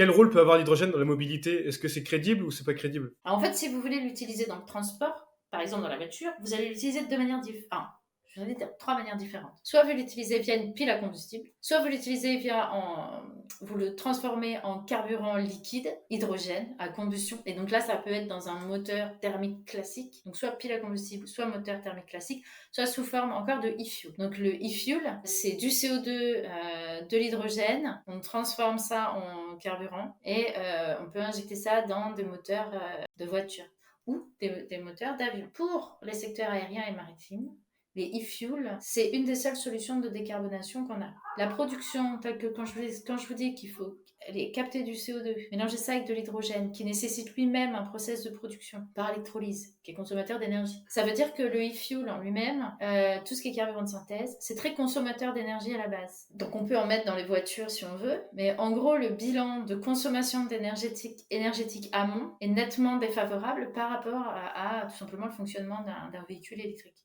Quel rôle peut avoir l'hydrogène dans la mobilité? Est-ce que c'est crédible ou c'est pas crédible? Alors, en fait, si vous voulez l'utiliser dans le transport, par exemple dans la voiture, vous allez l'utiliser de deux manières différentes. Enfin, je vais dire trois manières différentes. Soit vous l'utilisez via une pile à combustible, soit vous l'utilisez vous le transformez en carburant liquide, hydrogène, à combustion. Et donc là, ça peut être dans un moteur thermique classique, donc soit pile à combustible, soit moteur thermique classique, soit sous forme encore de e-fuel. Donc le e-fuel, c'est du CO2, de l'hydrogène, on transforme ça en carburant et on peut injecter ça dans des moteurs de voiture ou des moteurs d'avion. Pour les secteurs aériens et maritimes, les e-fuels, c'est une des seules solutions de décarbonation qu'on a. La production, telle que quand je vous dis qu'il faut aller capter du CO2, mélanger ça avec de l'hydrogène, qui nécessite lui-même un process de production par électrolyse, qui est consommateur d'énergie. Ça veut dire que le e-fuel en lui-même, tout ce qui est carburant de synthèse, c'est très consommateur d'énergie à la base. Donc on peut en mettre dans les voitures si on veut, mais en gros, le bilan de consommation énergétique amont est nettement défavorable par rapport à tout simplement le fonctionnement d'un véhicule électrique.